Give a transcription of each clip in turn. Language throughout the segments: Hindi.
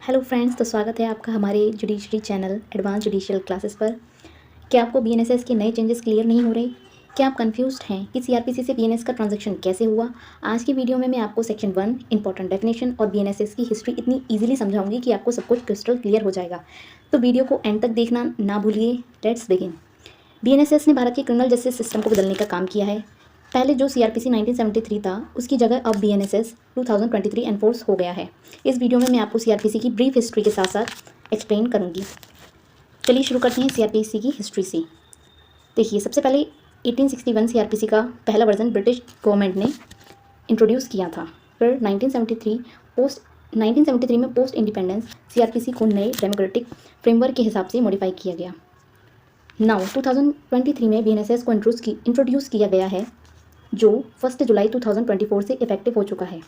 हेलो फ्रेंड्स, तो स्वागत है आपका हमारे judiciary channel advance judicial classes पर। क्या आपको बीएनएसएस के नए चेंजेस क्लियर नहीं हो रहे? क्या आप कंफ्यूज्ड हैं कि सीआरपीसी से बीएनएस का ट्रांजैक्शन कैसे हुआ? आज की वीडियो में मैं आपको सेक्शन 1 इंपॉर्टेंट डेफिनेशन और बीएनएसएस की हिस्ट्री इतनी इजीली समझाऊंगी कि आपको सब कुछ क्रिस्टल क्लियर हो जाएगा। तो वीडियो को एंड तक देखना ना भूलिए। Let's begin. बीएनएसएस ने भारत के क्रिमिनल जस्टिस सिस्टम को बदलने का काम किया है। पहले जो सीआरपीसी 1973 था, उसकी जगह अब बीएनएसएस 2023 एनफोर्स हो गया है। इस वीडियो में मैं आपको सीआरपीसी की ब्रीफ हिस्ट्री के साथ साथ एक्सप्लेन करूंगी। चलिए शुरू करते हैं सीआरपीसी की हिस्ट्री से। देखिए, सबसे पहले 1861 सीआरपीसी का पहला वर्जन ब्रिटिश गवर्नमेंट ने इंट्रोड्यूस किया था। फिर 1973 में पोस्ट इंडिपेंडेंस सीआरपीसी को नए डेमोक्रेटिक फ्रेमवर्क के हिसाब से मॉडिफाई किया गया। नाउ 2023 में बीएनएसएस को इंट्रोड्यूस किया गया है, जो 1 जुलाई 2024 से इफेक्टिव हो चुका है।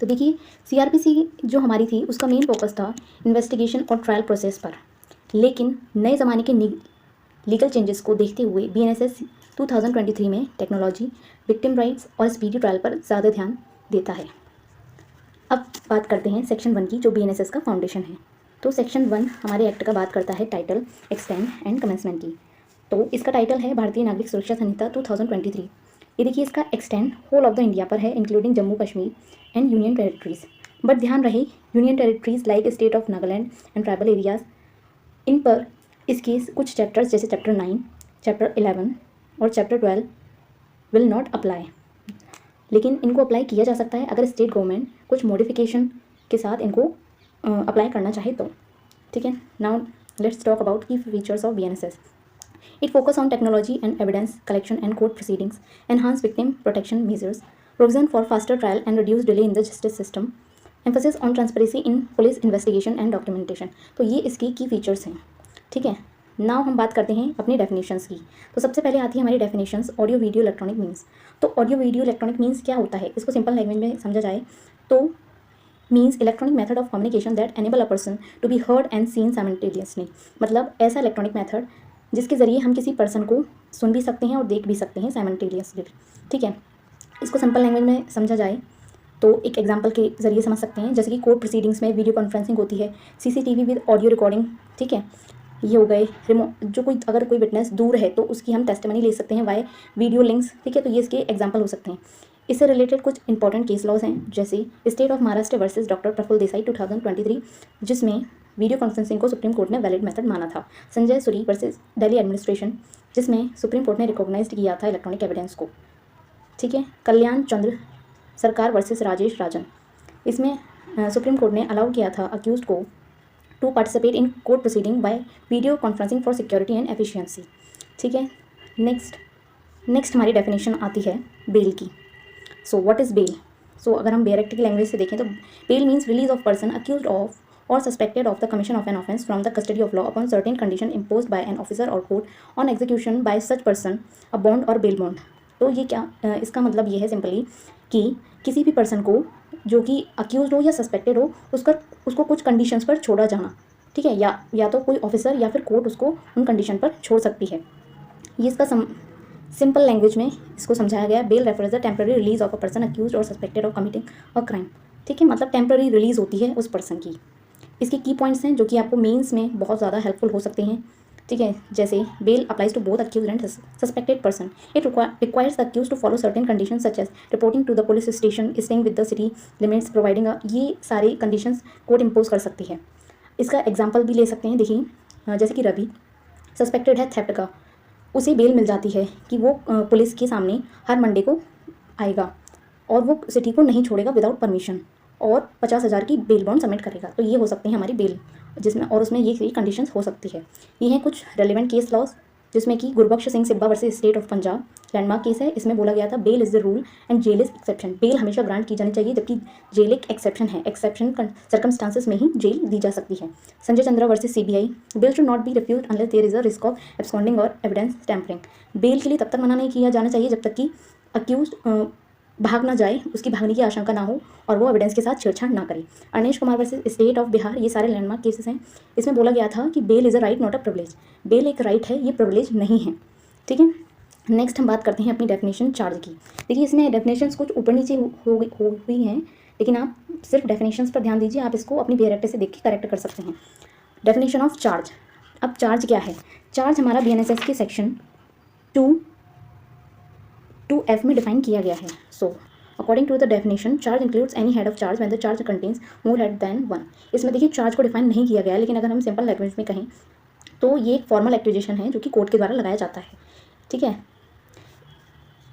तो देखिए, सीआरपीसी जो हमारी थी उसका मेन फोकस था इन्वेस्टिगेशन और ट्रायल प्रोसेस पर, लेकिन नए ज़माने के लीगल चेंजेस को देखते हुए बीएनएसएस 2023 में टेक्नोलॉजी, विक्टिम राइट्स और स्पीडी ट्रायल पर ज़्यादा ध्यान देता है। अब बात करते हैं सेक्शन 1 की, जो बीएनएसएस का फाउंडेशन है। तो सेक्शन 1 हमारे एक्ट का बात करता है टाइटल, एक्सटेंड एंड कमेंसमेंट की। तो इसका टाइटल है भारतीय नागरिक सुरक्षा संहिता 2023। ये देखिए, इसका extent whole of the India पर है, including Jammu Kashmir and union territories. But ध्यान रहे, union territories like state of Nagaland and tribal areas, इन पर इसके कुछ चैप्टर्स जैसे चैप्टर 9, चैप्टर 11 और चैप्टर 12 विल नॉट अप्लाई। लेकिन इनको अप्लाई किया जा सकता है अगर स्टेट गवर्नमेंट कुछ मॉडिफिकेशन के साथ इनको अप्लाई करना चाहे तो। ठीक है, नाउ लेट्स टॉक अबाउट की features of BNSS. It focuses on technology and evidence collection and court proceedings, enhance victim protection measures, provision for faster trial and reduce delay in the justice system, emphasis on transparency in police investigation and documentation। तो ये इसकी की फीचर्स हैं। ठीक है, नाउ हम बात करते हैं अपनी डेफिनेशंस की। तो सबसे पहले आती है हमारी definitions, audio video electronic means. तो ऑडियो वीडियो इलेक्ट्रॉनिक मीन्स क्या होता है, इसको सिंपल लैंग्वेज में समझा जाए तो means electronic method of communication that enable a person to be heard and seen simultaneously. मतलब ऐसा इलेक्ट्रॉनिक मेथड जिसके ज़रिए हम किसी पर्सन को सुन भी सकते हैं और देख भी सकते हैं साइमल्टेनियसली। ठीक है, इसको सिंपल लैंग्वेज में समझा जाए तो एक एग्जांपल के ज़रिए समझ सकते हैं, जैसे कि कोर्ट प्रोसीडिंग्स में वीडियो कॉन्फ्रेंसिंग होती है, सीसीटीवी विद ऑडियो रिकॉर्डिंग। ठीक है, ये हो गए जो कोई अगर कोई विटनेस दूर है तो उसकी हम टेस्टिमनी ले सकते हैं वाई वीडियो लिंक्स। ठीक है, तो ये इसके एग्जाम्पल हो सकते हैं। इससे रिलेटेड कुछ इंपॉर्टेंट केस लॉज हैं, जैसे state of Maharashtra versus doctor Prafulla Desai 2023, जिसमें वीडियो कॉन्फ्रेंसिंग को सुप्रीम कोर्ट ने वैलिड मेथड माना था। संजय सूरी वर्सेस दिल्ली एडमिनिस्ट्रेशन, जिसमें सुप्रीम कोर्ट ने रिकॉग्नाइज्ड किया था इलेक्ट्रॉनिक एविडेंस को। ठीक है, कल्याण चंद्र सरकार वर्सेस राजेश राजन, इसमें सुप्रीम कोर्ट ने अलाउ किया था अक्यूज्ड को to participate in court proceeding by video conferencing for security and efficiency. ठीक है, नेक्स्ट हमारी डेफिनेशन आती है बेल की। So what is bail? So अगर हम बेयर एक्ट की लैंग्वेज से देखें तो bail means release of person accused of or suspected of the commission of an offence from the custody of law upon certain condition imposed by an officer or court on execution by such person a bond or bail bond। तो ये क्या इसका मतलब ये है सिंपली कि किसी भी पर्सन को जो कि अक्यूज हो या सस्पेक्टेड हो उसको कुछ कंडीशंस पर छोड़ा जाना। ठीक है, या तो कोई ऑफिसर या फिर कोर्ट उसको उन कंडीशन पर छोड़ सकती है। ये इसका सिंपल लैंग्वेज में इसको समझाया गया। Bail refers the temporary release of a person accuse और suspected of committing a crime. ठीक है, मतलब टेम्पररी रिलीज होती है उस पर्सन की। इसके की पॉइंट्स हैं जो कि आपको मेंस में बहुत ज़्यादा हेल्पफुल हो सकते हैं। ठीक है, जैसे bail applies to both accused and suspected person. It requires the accused to follow certain condition such as reporting to the police station, staying with the city limits, providing ये सारी कंडीशंस कोर्ट इम्पोज कर सकती है। इसका एग्जाम्पल भी ले सकते हैं। देखिए, जैसे कि रवि सस्पेक्टेड है थेफ्ट का, उसे बेल मिल जाती है कि वो पुलिस के सामने हर मंडे को आएगा और वो सिटी को नहीं छोड़ेगा विदाउट परमिशन और 50,000 की बेल बॉन्ड सबमिट करेगा। तो ये हो सकते हैं हमारी बेल, जिसमें और उसमें ये कंडीशंस हो सकती है। ये हैं कुछ रेलिवेंट केस लॉज, जिसमें कि Gurbaksh Singh Sibbia versus state of Punjab landmark case है। इसमें बोला गया था bail is the rule and jail is exception. Bail हमेशा ग्रांट की जानी चाहिए, जबकि जेल एक एक्सेप्शन है। एक्सेप्शन सर्कमस्टांसेस में ही जेल दी जा सकती है। Sanjay Chandra versus CBI, bail should not be refused unless there is a risk of absconding और एविडेंस टैम्परिंग। बेल के लिए तब तक मना नहीं किया जाना चाहिए जब तक कि अक्यूज भाग ना जाए, उसकी भागने की आशंका ना हो और वो एविडेंस के साथ छेड़छाड़ ना करे। Anish Kumar versus state of Bihar, ये सारे लैंडमार्क केसेस हैं। इसमें बोला गया था कि bail is a right not a privilege. Bail एक राइट है, ये प्रिविलेज नहीं है। ठीक है, नेक्स्ट हम बात करते हैं अपनी डेफिनेशन चार्ज की। देखिए, इसमें डेफिनेशंस कुछ ऊपर नीचे हुई हैं, लेकिन आप सिर्फ डेफिनेशंस पर ध्यान दीजिए, आप इसको अपनी BR एक्ट से देख के करेक्ट कर सकते हैं। Definition of charge. अब चार्ज क्या है? चार्ज हमारा BNSS के सेक्शन 2(f) में डिफाइन किया गया है। So according to the definition, charge includes any head of charge when the charge contains more head than one. इसमें देखिए चार्ज को डिफाइन नहीं किया गया है, लेकिन अगर हम सिंपल लैंग्वेज में कहें तो ये एक फॉर्मल एक्विजिशन है जो कि कोर्ट के द्वारा लगाया जाता है। ठीक है,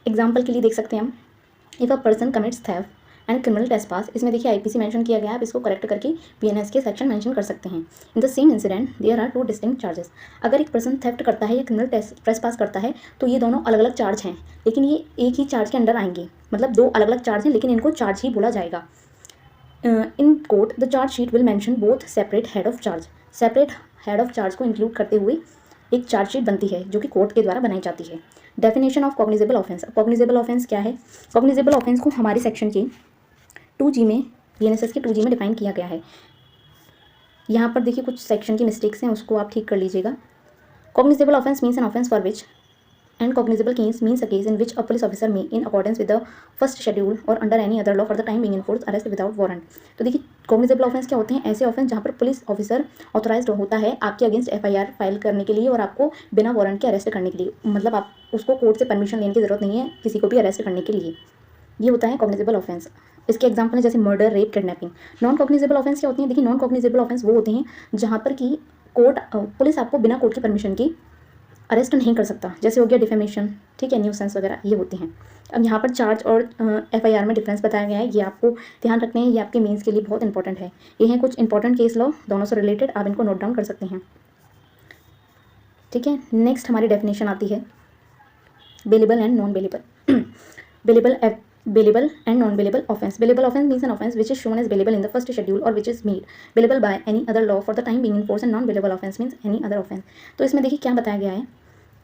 एग्जाम्पल के लिए देख सकते हैं हम, if a person commits theft and criminal trespass, इसमें देखिए IPC मेंशन किया गया है, आप इसको करेक्ट करके BNS के सेक्शन मेंशन कर सकते हैं। In the same incident there are 2 distinct charges. अगर एक पर्सन थेफ्ट करता है या क्रिमिनल ट्रेसपास करता है तो ये दोनों अलग अलग चार्ज हैं, लेकिन ये एक ही चार्ज के अंडर आएंगे, मतलब 2 अलग अलग चार्ज हैं लेकिन इनको चार्ज ही बोला जाएगा। In court the charge sheet will mention both separate head of charge. Separate head of charge को इंक्लूड करते हुए एक चार्जशीट बनती है जो कि कोर्ट के द्वारा बनाई जाती है। Definition of cognizable offence. Cognizable offence क्या है? कॉग्निजेबल ऑफेंस को हमारे सेक्शन के 2G में, BNSS के 2G में डिफाइन किया गया है। यहाँ पर देखिए कुछ सेक्शन की मिस्टेक्स हैं, उसको आप ठीक कर लीजिएगा। Cognizable offence means an offence for which, and cognizable case means a case in which a police officer may, in accordance with the first schedule or under any other law for the time being enforce arrest without warrant। तो देखिए cognizable offense क्या होते हैं? ऐसे ऑफेंस जहाँ पर पुलिस ऑफिसर ऑथोराइज्ड होता है आपके अगेंस्ट FIR फाइल करने के लिए और आपको बिना वारंट के अरेस्ट करने के लिए, मतलब आप उसको कोर्ट से परमिशन लेने की जरूरत नहीं है किसी को भी अरेस्ट करने के लिए। ये होता है कॉग्निजेबल ऑफेंस। इसके एग्जाम्पल है जैसे murder, rape, kidnapping. Non cognizable offence क्या होती हैं? देखिए नॉन कॉग्निजेबल ऑफेंस वो होते हैं जहाँ पर कि पुलिस आपको बिना कोर्ट की परमिशन की अरेस्ट नहीं कर सकता, जैसे हो गया डिफेमेशन, ठीक है, न्यूसेंस वगैरह, ये होती हैं। अब यहाँ पर चार्ज और FIR में डिफरेंस बताया गया है, ये आपको ध्यान रखने हैं, ये आपके मेंस के लिए बहुत इंपॉर्टेंट है। ये हैं कुछ इंपॉर्टेंट केस लॉ दोनों से रिलेटेड, आप इनको नोट डाउन कर सकते हैं। ठीक है, नेक्स्ट हमारी डेफिनेशन आती है bailable and non bailable. Bailable and non bailable offence. Bailable offence means an offence which is shown as bailable in the first schedule और which is made bailable by any other law for the time being in force, and non bailable offence means any other offence. तो इसमें देखिए क्या बताया गया है,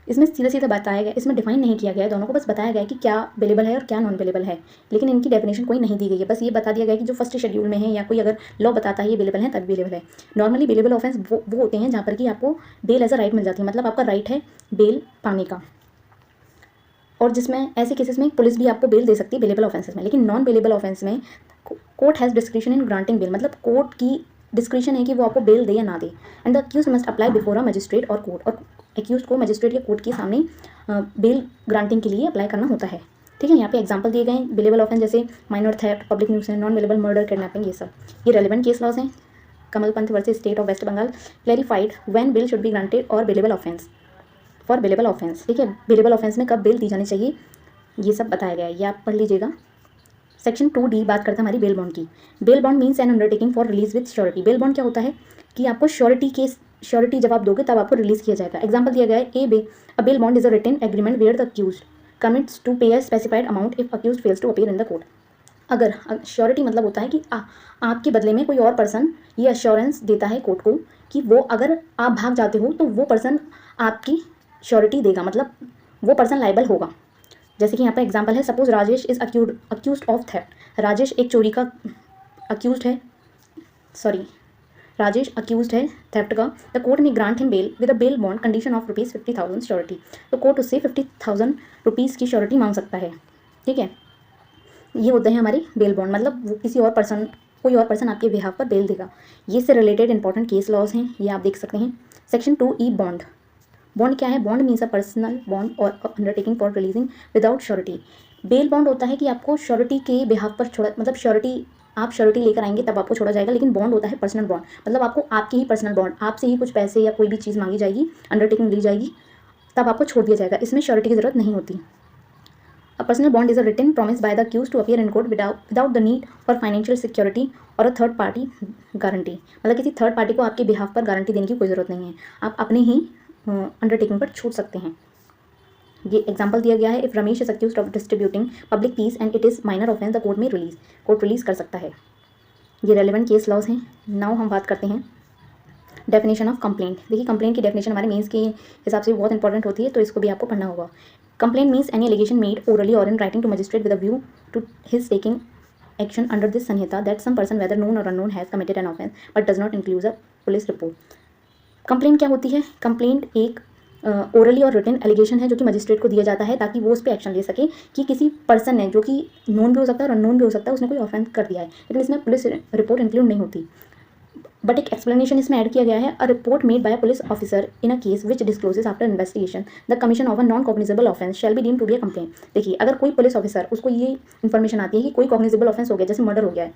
इसमें सीधा सीधा बताया गया, इसमें डिफाइन नहीं किया गया है दोनों को, बस बताया गया है कि क्या बेलेबल है और क्या नॉन बेलेबल है, लेकिन इनकी डेफिनेशन कोई नहीं दी गई है। बस ये बता दिया गया है कि जो फर्स्ट शेड्यूल में है या कोई अगर लॉ बताता है ये बेलेबल है तब बेलेबल है। नॉर्मली बेलेबल ऑफेंस वो होते हैं जहाँ पर कि आपको बेल एज अ राइट मिल जाती है, मतलब आपका राइट है बेल पाने का, और जिसमें ऐसे केसेस में पुलिस भी आपको बेल दे सकती है बेलेबल ऑफेंसेस में। लेकिन नॉन बेलेबल ऑफेंस में court has discretion in granting bail, मतलब कोर्ट की डिस्क्रिप्शन है कि वो आपको बेल दे या ना दे। And the accuse must apply before a magistrate और कोर्ट, और एक्यूज को मजिस्ट्रेट या कोर्ट के सामने बेल ग्रांटिंग के लिए अप्लाई करना होता है। ठीक है, यहाँ पे एग्जांपल दिए गए हैं बेलेबल ऑफेंस जैसे minor theft, public nuisance, non bailable murder, kidnapping, ये सब ये रेलेवेंट केस लॉज हैं। Kamal Panth versus state of West Bengal clarified when bail should be granted और bailable offence for bailable offence. ठीक है, बेलेबल ऑफेंस में कब बेल दी जानी चाहिए ये सब बताया गया है, ये आप पढ़ लीजिएगा। सेक्शन 2D बात करता है हमारी बेल बॉन्ड की। Bail bond means N undertaking for release with surety. Bail bond क्या होता है कि आपको श्योरिटी जब आप दोगे तब आपको रिलीज किया जाएगा। एग्जाम्पल दिया गया है a bail bond is a written agreement where the accused commits to pay a specified amount if accused fails to appear in the court. अगर श्योरिटी मतलब होता है कि आपके बदले में कोई और पर्सन ये अश्योरेंस देता है कोर्ट को कि वो अगर आप भाग जाते हो तो वो पर्सन आपकी श्योरिटी देगा, मतलब वो पर्सन लाइबल होगा। जैसे कि यहाँ पर एग्जांपल है, suppose Rajesh is accused of theft. Rajesh एक चोरी का राजेश अक्यूज्ड है थेफ्ट का। द कोर्ट में grant him bail with a bail bond condition of ₹50,000 surety. तो कोर्ट उससे ₹50,000 की श्योरिटी मांग सकता है। ठीक है, ये होते हैं हमारी बेल बॉन्ड, मतलब वो कोई और पर्सन आपके बिहाफ पर बेल देगा। ये से रिलेटेड इंपॉर्टेंट केस लॉज हैं, ये आप देख सकते हैं। Section 2E bond. बॉन्ड क्या है? Bond means a personal bond और undertaking for releasing without surety. Bail bond होता है कि आपको श्योरिटी के बिहाफ पर छोड़ा, मतलब आप श्योरिटी लेकर आएंगे तब आपको छोड़ा जाएगा। लेकिन बॉन्ड होता है पर्सनल बॉन्ड, मतलब आपको आपकी ही पर्सनल बॉन्ड, आपसे ही कुछ पैसे या कोई भी चीज़ मांगी जाएगी, अंडरटेकिंग ली जाएगी, तब आपको छोड़ दिया जाएगा। इसमें श्योरिटी की जरूरत नहीं होती। A personal bond is a written promise by the accused to appear in court without the need for financial security or a third party guarantee। मतलब किसी थर्ड पार्टी को आपके बिहाफ पर गारंटी देने की कोई ज़रूरत नहीं है, आप अपने ही अंडरटेकिंग पर छूट सकते हैं। ये एग्जांपल दिया गया है, if Ramesh is accused of distributing public piece and it is minor offence the court release कर सकता है। ये रेलिवेंट केस लॉज हैं। नाउ हम बात करते हैं डेफिनेशन ऑफ कंप्लेंट। देखिए कंप्लेंट की डेफिनेशन हमारे मेंस के हिसाब से बहुत इंपॉर्टेंट होती है, तो इसको भी आपको पढ़ना होगा। Complaint means any allegation made orally और in writing to magistrate with a view to his taking action under this Sanhita that some person whether known और unknown has committed an offence but does not include a police report. Complaint क्या होती है? कंप्लेंट एक ओरली और रिटन एलिगेशन है जो कि मजिस्ट्रेट को दिया जाता है ताकि वो उस पर एक्शन ले सके कि किसी पर्सन ने, जो कि नोन भी हो सकता है और अननोन भी हो सकता है, उसने कोई ऑफेंस कर दिया है, लेकिन इसमें पुलिस रिपोर्ट इंक्लूड नहीं होती। बट एक एक्सप्लेनेशन इसमें ऐड किया गया है, a report made by a police officer in a case which discloses after investigation the commission of a non cognizable offence shall be deemed to be a complaint. देखिए, अगर कोई पुलिस ऑफिसर, उसको ये इन्फॉर्मेशन आती है कि कोई कॉग्निजेबल ऑफेंस हो गया, जैसे मर्डर हो गया है,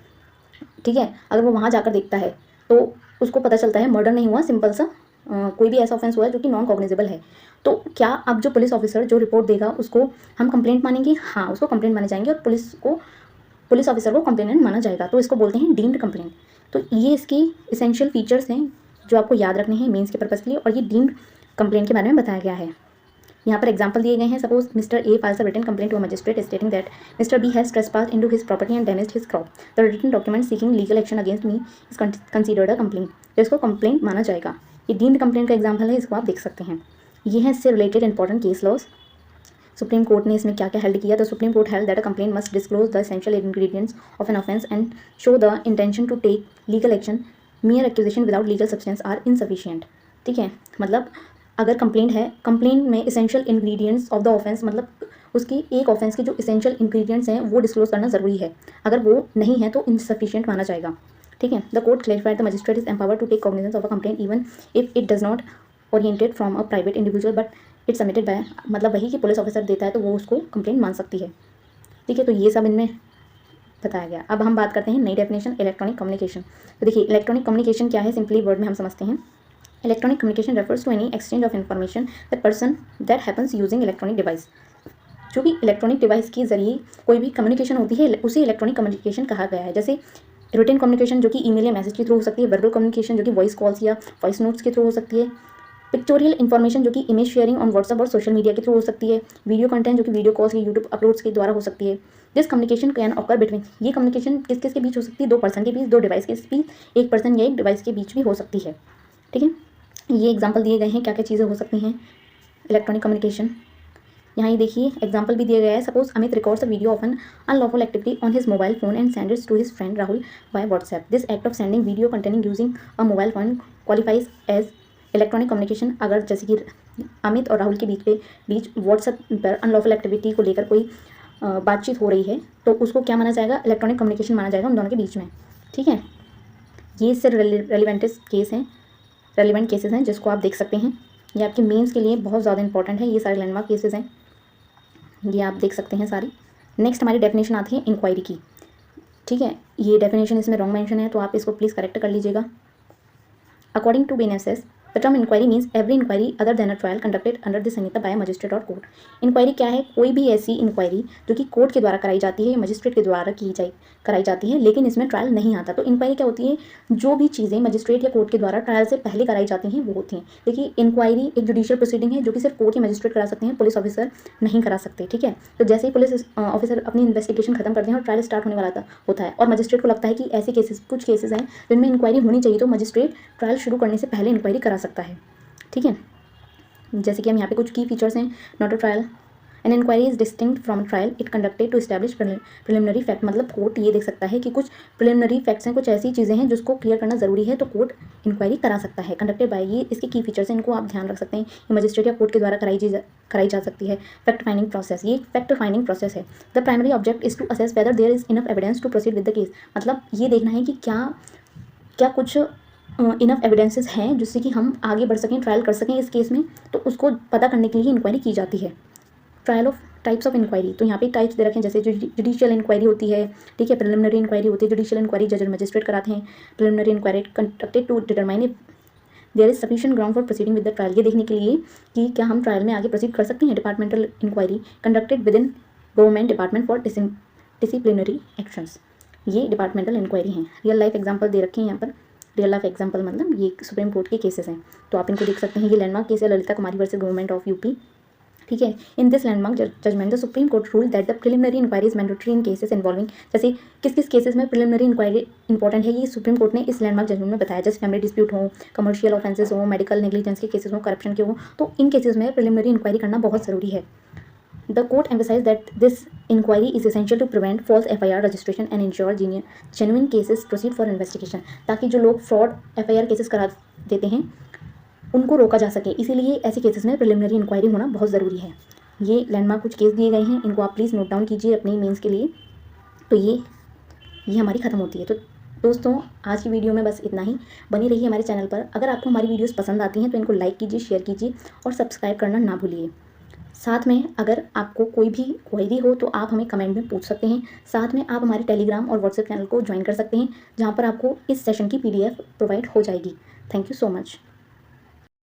ठीक है, अगर वो वहाँ जाकर देखता है तो उसको पता चलता है मर्डर नहीं हुआ, सिंपल सा कोई भी ऐसा ऑफेंस हुआ है जो कि नॉन कॉग्निजेबल है, तो क्या अब जो पुलिस ऑफिसर जो रिपोर्ट देगा उसको हम कंप्लेंट मानेंगे? हाँ, उसको कंप्लेंट माने जाएंगे और पुलिस ऑफिसर को कंप्लेनेंट माना जाएगा, तो इसको बोलते हैं डीम्ड कंप्लेंट। तो ये इसके इसेंशियल फीचर्स हैं जो आपको याद रखने हैं मेंस के पर्पज़ के लिए, और ये डीम्ड कंप्लेंट के बारे में बताया गया है। यहाँ पर एग्जाम्पल दिए गए हैं। Suppose mister A files a written complaint to a magistrate stating that mister B has trespassed into his property and damaged his crop. The written document seeking legal action against me is considered a complaint. तो इसको कंप्लेंट माना जाएगा। ये डीम्ड कंप्लेंट का एग्जाम्पल है, इसको आप देख सकते हैं। ये है इससे related important case laws. Supreme court ने इसमें क्या क्या हेल्ड किया। तो supreme court held that a complaint must disclose the essential ingredients of an offence and show the intention to take legal action. Mere accusation without legal substance are insufficient. ठीक है, मतलब अगर कंप्लेंट है, कंप्लेंट में essential ingredients of the offence, मतलब उसकी एक ऑफेंस के जो इसेंशियल इंग्रेडिएंट्स हैं वो डिस्क्लोज करना ज़रूरी है। अगर वो नहीं है तो इनसफिशिएंट माना जाएगा। ठीक है, the court clarified the magistrate is empowered to take cognizance of a complaint even if it does not oriented from a private individual but it submitted by, मतलब वही कि पुलिस ऑफिसर देता है तो वो उसको कंप्लेंट मान सकती है। ठीक है, तो ये सब इनमें बताया गया। अब हम बात करते हैं नई डेफिनेशन, इलेक्ट्रॉनिक कम्युनिकेशन। तो देखिए, इलेक्ट्रॉनिक कम्युनिकेशन क्या है, सिंपली वर्ड में हम समझते हैं। Electronic communication refers to any exchange of information that happens using electronic device. जो भी इलेक्ट्रॉनिक डिवाइस के जरिए कोई भी कम्युनिकेशन होती है उसे इलेक्ट्रॉनिक कम्युनिकेशन कहा गया है। जैसे रिटन कम्युनिकेशन जो कि ईमेल या मैसेज के थ्रू हो सकती है, वर्बल कम्युनिकेशन जो कि वॉइस कॉल्स या वॉइस नोट्स के थ्रू हो सकती है, पिक्चोरियल इन्फॉर्मेशन जो कि इमेज शेयरिंग ऑन व्हाट्सएप और सोशल मीडिया के थ्रू हो सकती है, वीडियो कंटेंट जो कि वीडियो कॉल्स या यूट्यूब अपलोड्स के द्वारा हो सकती है। This communication can occur between, ये कम्युनिकेशन किस किस के बीच हो सकती है? दो पर्सन के बीच, दो डिवाइस के बीच, एक पर्सन या एक डिवाइस के बीच भी हो सकती है। ठीक है, ये एग्जाम्पल दिए गए हैं क्या क्या चीज़ें हो सकती हैं इलेक्ट्रॉनिक कम्युनिकेशन। यहाँ ये देखिए एग्जाम्पल भी दिया गया है। Suppose Amit records a video of an unlawful activity on his mobile phone and send it to his friend Rahul by WhatsApp. This act of sending video containing using a mobile phone qualifies as electronic communication. अगर जैसे कि अमित और राहुल के बीच व्हाट्सएप पर अनलॉफुल एक्टिविटी को लेकर कोई बातचीत हो रही है तो उसको क्या माना जाएगा? इलेक्ट्रॉनिक कम्युनिकेशन माना जाएगा उन दोनों के बीच में। ठीक है, ये इससे रेलिवेंट केसेस हैं जिसको आप देख सकते हैं। ये आपके मेंस के लिए बहुत ज़्यादा इंपॉर्टेंट है, ये सारे लैंडमार्क केसेस हैं, ये आप देख सकते हैं सारी। नेक्स्ट हमारी डेफिनेशन आती है इंक्वायरी की। ठीक है, ये डेफिनेशन इसमें रॉन्ग मेंशन है तो आप इसको प्लीज़ करेक्ट कर लीजिएगा। According to BNSS the term inquiry means every inquiry other than a trial conducted under the Sanhita by magistrate और कोर्ट। इंक्वायरी क्या है? कोई भी ऐसी इंक्वायरी जो कि कोर्ट के द्वारा कराई जाती है या मजिस्ट्रेट के द्वारा कराई जाती है लेकिन इसमें ट्रायल नहीं आता। तो इंक्वायरी क्या होती है? जो भी चीज़ें मजिस्ट्रेट या कोर्ट के द्वारा ट्रायल से पहले कराई जाती हैं वो होती हैं। देखिए, इंक्वायरी एक जुडिशियल प्रोसीडिंग है जो कि सिर्फ कोर्ट या मजिस्ट्रेट करा सकते हैं, पुलिस ऑफिसर नहीं करा सकते। ठीक है, तो जैसे ही पुलिस ऑफिसर अपनी इन्वेस्टिगेशन खत्म करते हैं और ट्रायल स्टार्ट होने वाला होता है और मजिस्ट्रेट को लगता है कि ऐसे केसेस, कुछ केसेस हैं जिनमें इंक्वायरी होनी चाहिए, तो मजिस्ट्रेट ट्रायल शुरू करने से पहले इंक्वायरी करा सकता है। ठीक है, जैसे कि हम यहाँ पे कुछ की फीचर्स हैं। Not a trial, an inquiry is distinct from trial, it conducted to establish preliminary fact. मतलब कोर्ट ये देख सकता है कि कुछ प्रिलिमिनरी फैक्ट्स हैं, कुछ ऐसी चीज़ें हैं जिसको क्लियर करना जरूरी है, तो कोर्ट इंक्वायरी करा सकता है। कंडक्टेड बाय, ये इसके की फीचर्स हैं, इनको आप ध्यान रख सकते हैं। ये मजिस्ट्रेट या कोर्ट के द्वारा कराई जा सकती है। फैक्ट फाइंडिंग प्रोसेस, ये फैक्ट फाइंडिंग प्रोसेस है। The primary object is to assess whether there is enough evidence to proceed with the case. मतलब ये देखना है कि क्या कुछ इनफ एविडेंसेस हैं जिससे कि हम आगे बढ़ सकें, ट्रायल कर सकें इस केस में, तो उसको पता करने के लिए इंक्वायरी की जाती है। Trial of types of inquiry, तो यहाँ पे टाइप्स दे रखे हैं, जैसे जुडिशियल इंक्वायरी होती है। ठीक है, प्रिलिमिनरी इंक्वायरी होती है। जुडिशियल इंक्वायरी जज और मजिस्ट्रेट कराते हैं। Preliminary inquiry conducted to determine if there is sufficient ground for proceeding with the trial, ये देखने के लिए कि क्या हम ट्रायल में आगे प्रोसीड कर सकते हैं। Departmental inquiry conducted with in government department for disciplinary actions, ये डिपार्टमेंटल इंक्वायरी हैं। रियल लाइफ एग्जाम्पल दे रखे हैं यहाँ पर। रियल लाइफ एग्जाम्पल मतलब ये सुप्रीम कोर्ट के केसेस हैं, तो आप इनको देख सकते हैं। ये लैंडमार्क केस है Lalita Kumari versus government of UP. ठीक है, in this landmark judgement the supreme court rule that the preliminary inquiry is mandatory in cases involving, जैसे किस किस केसेस में प्रिलिमिनरी इंक्वायरी इंपॉर्टेंट है, ये सुप्रीम कोर्ट ने इस लैंडमार्क जजमेंट में बताया। जैसे फैमिली डिस्प्यूट हो, कमर्शियल ऑफेंसेस हो, मेडिकल नेग्लिजेंस के केसेस हो, करप्शन के हो, तो इन केसेस में प्रिलिमिनरी इंक्वायरी करना बहुत ज़रूरी है। The court emphasized that this inquiry is essential to prevent false FIR registration and ensure genuine cases proceed for investigation, ताकि जो लोग फ्रॉड FIR केसेस करा देते हैं उनको रोका जा सके, इसीलिए ऐसे केसेस में प्रिलिमिनरी इंक्वायरी होना बहुत ज़रूरी है। ये लैंडमार्क कुछ केस दिए गए हैं, इनको आप प्लीज़ नोट डाउन कीजिए अपने मेंस के लिए। तो ये हमारी ख़त्म होती है। तो दोस्तों, आज की वीडियो में बस इतना ही। बनी रहिए हमारे चैनल पर। अगर आपको हमारी वीडियोस पसंद आती हैं तो इनको लाइक कीजिए, शेयर कीजिए और सब्सक्राइब करना ना भूलिए। साथ में अगर आपको कोई भी क्वेरी हो तो आप हमें कमेंट में पूछ सकते हैं। साथ में आप हमारे टेलीग्राम और व्हाट्सएप चैनल को ज्वाइन कर सकते हैं, जहाँ पर आपको इस सेशन की PDF प्रोवाइड हो जाएगी। Thank you so much.